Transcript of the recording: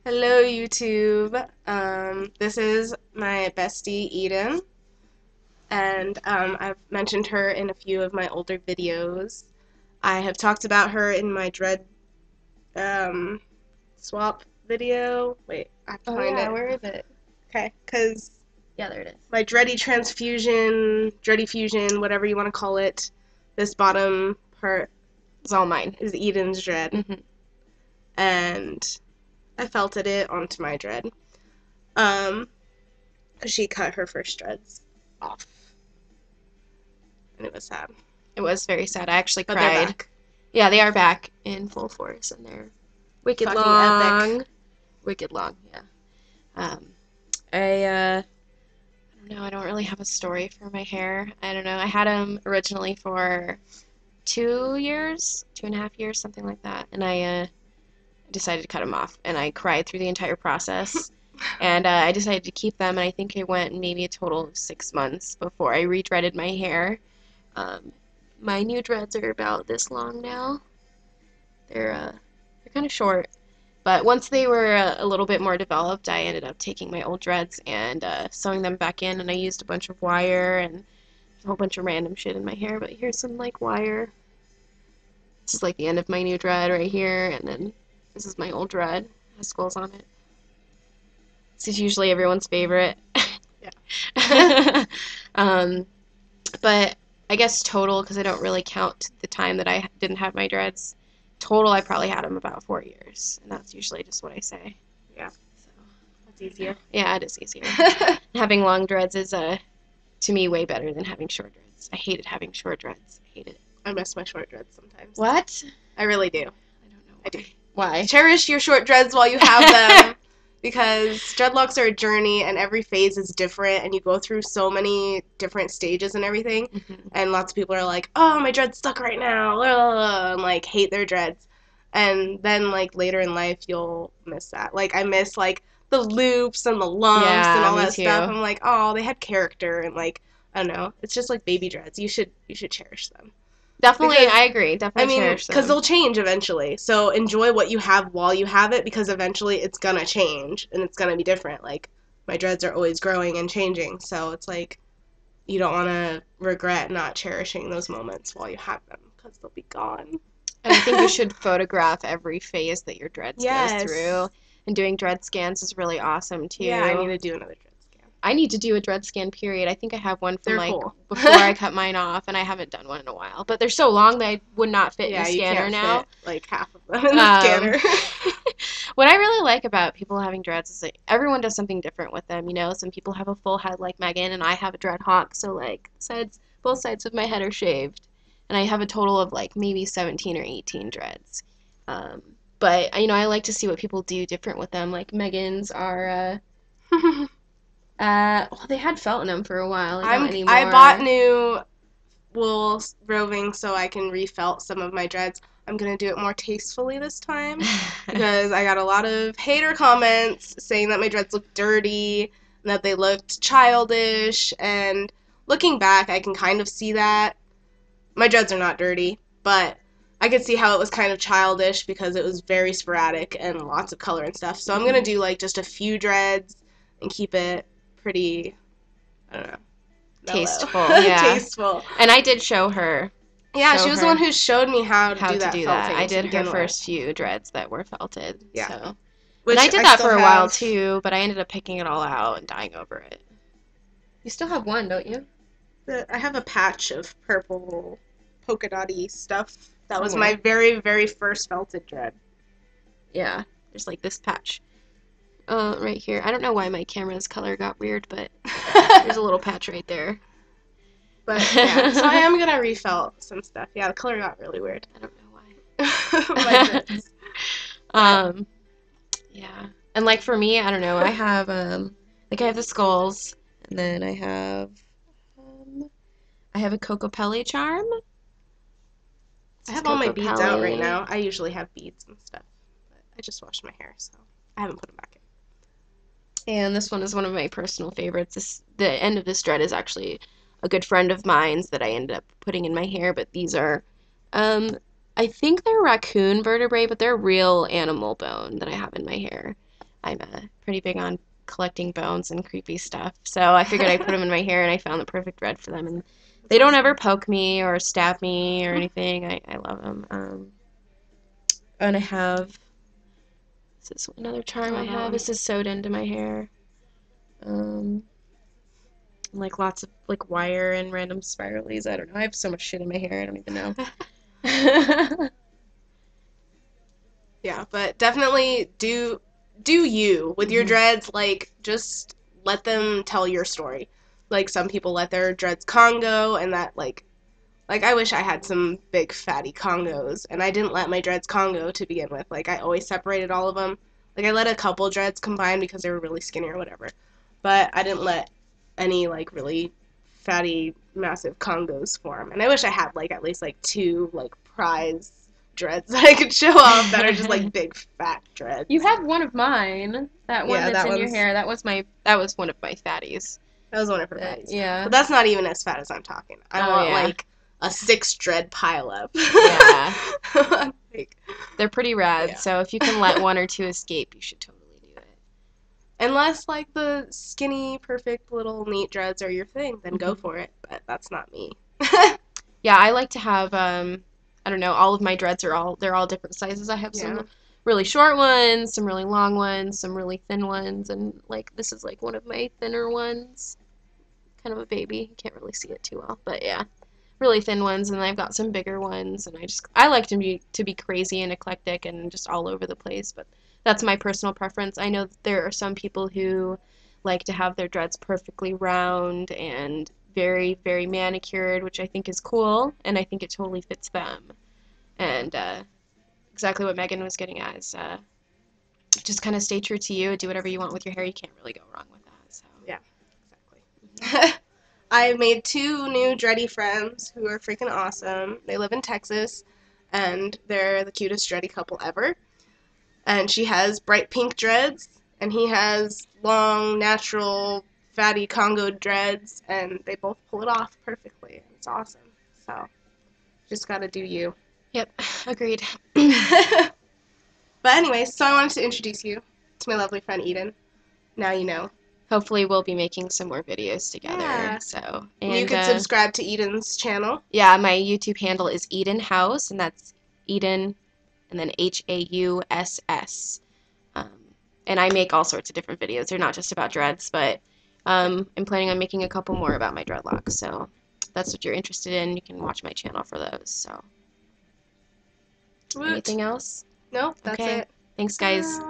Hello, YouTube. This is my bestie, Eden, and I've mentioned her in a few of my older videos. I have talked about her in my dread um, swap video. Wait, I have to Oh find yeah, it. where is it? Okay, because Yeah, there it is. my dready transfusion, dready fusion, whatever you want to call it, this bottom part It's all mine. is Eden's dread, hmm and I felted it onto my dread. Um, she cut her first dreads off, and it was sad. It was very sad. I actually But they're cried. back. Yeah, they are back in full force, and they're wicked Fucking long. epic. Wicked long, yeah. Um, I don't know. I don't really have a story for my hair. I don't know. I had them originally for 2 years, 2.5 years, something like that, and I decided to cut them off, and I cried through the entire process. And I decided to keep them, and I think I went maybe a total of 6 months before I redreaded my hair. Um, my new dreads are about this long now. They're kind of short, but once they were a little bit more developed, I ended up taking my old dreads and sewing them back in, and I used a bunch of wire and a whole bunch of random shit in my hair. But here's some like wire. This is like the end of my new dread right here, and then this is my old dread. It has skulls on it. This is usually everyone's favorite. Yeah. um, but I guess total, because I don't really count the time that I didn't have my dreads. Total, I probably had them about 4 years, and that's usually just what I say. Yeah. So That's easier. yeah, it is easier. Having long dreads is to me way better than having short dreads. I hated having short dreads. I hate it. I miss my short dreads sometimes. What? I really do. I don't know I do. why. Cherish your short dreads while you have them. Because dreadlocks are a journey and every phase is different and you go through so many different stages and everything. Mhm. And lots of people are like, oh, my dread's stuck right now, and like hate their dreads. And then like later in life you'll miss that. Like I miss like the loops and the lumps and Yeah, all me that stuff. too. I'm like, oh, they had character and like I don't know. It's just like baby dreads. You should cherish them. Definitely, Because I agree. I Definitely mean, cherish because them. they'll change eventually. So enjoy what you have while you have it, because eventually it's gonna change and it's gonna be different. Like my dreads are always growing and changing, so it's like you don't want to regret not cherishing those moments while you have them, because they'll be gone. And I think you should photograph every phase that your dreads goes Yes. through. And doing dread scans is really awesome Yeah, I need too. to do another dread scan. I need to do a dread scan period. I think I have one from They're like cool. before I cut mine off, and I haven't done one in a while. But they're so long that I would not fit in a Yeah, you scanner can't now. fit like half of them in the Um, scanner. what I really like about people having dreads is like everyone does something different with them. You know, some people have a full head like Megan, and I have a dread hawk, so like both sides of my head are shaved, and I have a total of like maybe 17 or 18 dreads. Um, but I like to see what people do different with them. Like Megan's are, well, they had felt in them for a while. They don't I bought anymore. new wool roving so I can refelt some of my dreads. I'm gonna do it more tastefully this time because I got a lot of hater comments saying that my dreads looked dirty and that they looked childish. And looking back, I can kind of see that. My dreads are not dirty, but I could see how it was kind of childish because it was very sporadic and lots of color and stuff. So I'm gonna Mhm. do like just a few dreads and keep it pretty, I don't know, mellow, Tasteful, yeah. tasteful. And I did Yeah, show she was the one her who showed me how to how do to that do that. I felting to did her begin with. first few dreads that were felted. Yeah, So, and which I did I that still for a while have. too, but I ended up picking it all out and dying over it. You still have one, don't you? I have a patch of purple polka dotty stuff. That was my Somewhere. very, very first felted dread. Yeah. There's like this patch. Right here. I don't know why my camera's color got weird, but there's a little patch right there. But yeah, so I I am gonna refelt some stuff. Yeah, the color got really weird. don't know My why. dreads. But um, yeah. And like for me, I don't know. I have the skulls, and then um, I have a Cocopelli charm. It I says have all my beads out right Cocopelli. now. I usually have beads and stuff. But I just washed my hair, so I haven't put them back And this one is one of my personal favorites. The end of this dread is actually a good friend of mine's that I ended up putting in my hair, but these are, um, I think they're raccoon vertebrae, but they're real animal bone that I have in my hair. I'm pretty big on collecting bones and creepy stuff. So I figured I'd put them in my hair, and I found the perfect red for them. And That's they don't awesome. ever poke me or stab me or anything. I love them. And I have, is this another charm I have? This is sewed into my hair. Um, like lots of like wire and random spiralies. I don't know. I have so much shit in my hair. I don't even know. Yeah, but definitely do you with your Mhm. dreads. Like, just let them tell your story. Like, some people let their dreads Congo, and that like I wish I had some big fatty Congos, and I didn't let my dreads Congo to begin with. Like, I always separated all of them. Like, I let a couple dreads combine because they were really skinny or whatever, but I didn't let any like really fatty massive Congos form. And I wish I had like at least like two like prize dreads that I could show off that are just like big fat You dreads. have one of mine. That one Yeah, that's that in your one's hair. That was one of my fatties. that was one of her But fatties. yeah. But that's not even as fat as I'm talking. I Oh want yeah. like a 6 dread pile up. Yeah. Like, They're pretty rad, yeah. so if you can let one or two escape, you should totally do it. Unless like the skinny, perfect little neat dreads are your thing, then go Mhm. for it. But that's not me. Yeah, I like to have I don't know, all of my dreads they're all different sizes. I have Yeah. some really short ones, some really long ones, some really thin ones, and like this is like one of my thinner ones. Kind of a baby. You can't really see it too well, but yeah. Really thin ones, and I've got some bigger ones, and I like to be crazy and eclectic and just all over the place, but that's my personal preference. I know that there are some people who like to have their dreads perfectly round and very, very manicured, which I think is cool, and I think it totally fits them. And exactly what Megan was getting at is just kind of stay true to you, do whatever you want with your hair. You can't really go wrong with that. So. Yeah, Mhm. exactly. I made 2 new dready friends who are freaking awesome. They live in Texas, and they're the cutest dready couple ever. And she has bright pink dreads, and he has long, natural, fatty Congo dreads, and they both pull it off perfectly. It's awesome. So, just gotta do you. Yep, agreed. But anyway, so I wanted to introduce you to my lovely friend Eden. Now you know. Hopefully we'll be making some more videos together. Yeah. So, You and could subscribe to Eden's channel. yeah, my YouTube handle is Eden House, and that's Eden and then Hauss. Um, and I make all sorts of different videos. They're not just about dreads, but I'm planning on making a couple more about my dreadlocks. So that's what you're interested in. You can watch my channel for those. So Woot. anything else? Nope, that's Okay. it. Thanks, guys.